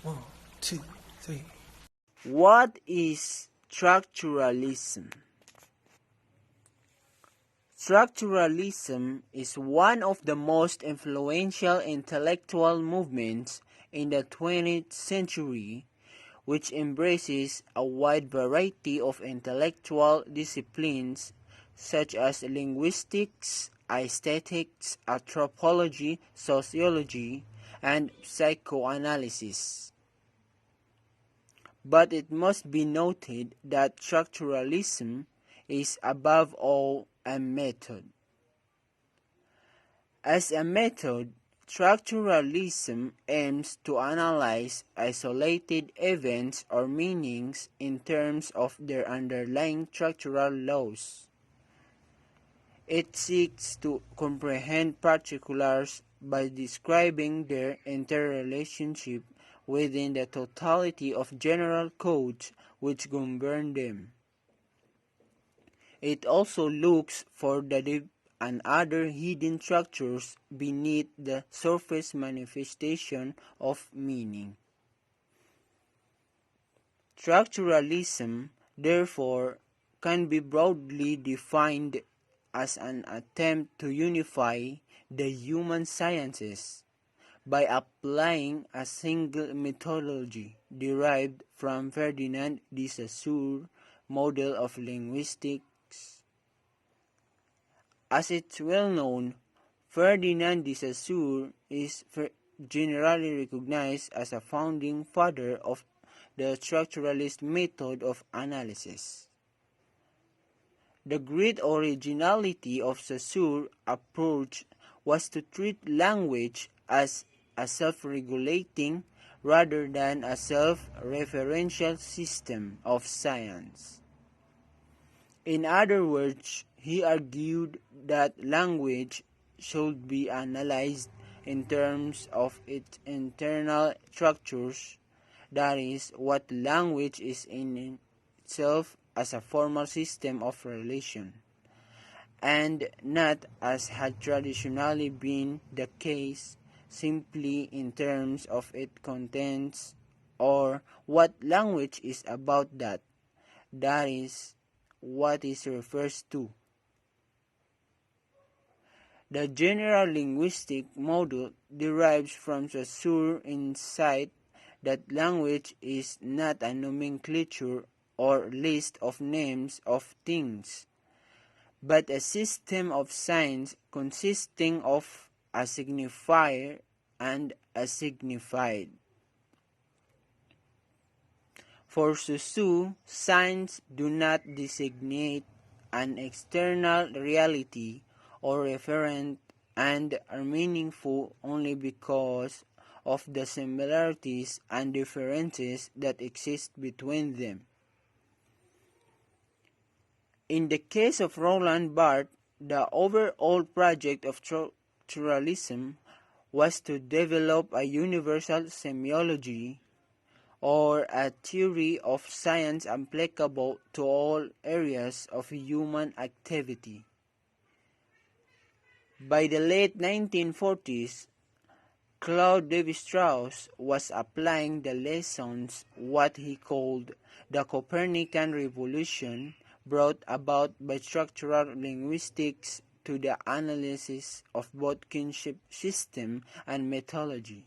1, 2, 3. What is structuralism? Structuralism is one of the most influential intellectual movements in the 20th century, which embraces a wide variety of intellectual disciplines such as linguistics, aesthetics, anthropology, sociology, and psychoanalysis. But it must be noted that structuralism is above all a method. As a method, structuralism aims to analyze isolated events or meanings in terms of their underlying structural laws. It seeks to comprehend particulars by describing their interrelationship within the totality of general codes which govern them. It also looks for the deep and other hidden structures beneath the surface manifestation of meaning. Structuralism, therefore, can be broadly defined as an attempt to unify the human sciences by applying a single methodology derived from Ferdinand de Saussure's model of linguistics. As it's well known, Ferdinand de Saussure is generally recognized as a founding father of the structuralist method of analysis. The great originality of Saussure's approach was to treat language as a self-regulating rather than a self-referential system of science. In other words, he argued that language should be analyzed in terms of its internal structures, that is, what language is in itself as a formal system of relation, and not, as had traditionally been the case, simply in terms of its contents or what language is about that is, what it refers to. The general linguistic model derives from Saussure's insight that language is not a nomenclature or list of names of things, but a system of signs consisting of a signifier and a signified. For Saussure, signs do not designate an external reality or referent and are meaningful only because of the similarities and differences that exist between them. In the case of Roland Barthes, the overall project of structuralism was to develop a universal semiology, or a theory of science applicable to all areas of human activity. By the late 1940s, Claude Lévi-Strauss was applying the lessons what he called the Copernican revolution brought about by structural linguistics to the analysis of both kinship system and methodology.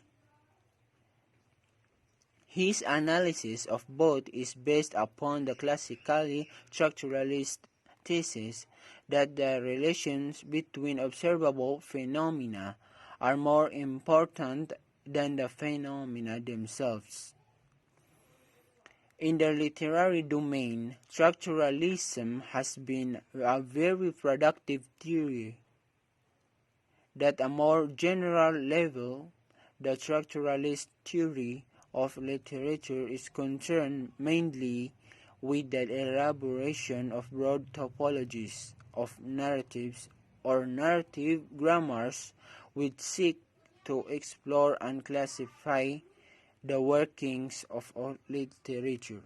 His analysis of both is based upon the classically structuralist thesis that the relations between observable phenomena are more important than the phenomena themselves. In the literary domain, structuralism has been a very productive theory. At a more general level, the structuralist theory of literature is concerned mainly with the elaboration of broad topologies of narratives or narrative grammars which seek to explore and classify the workings of literature.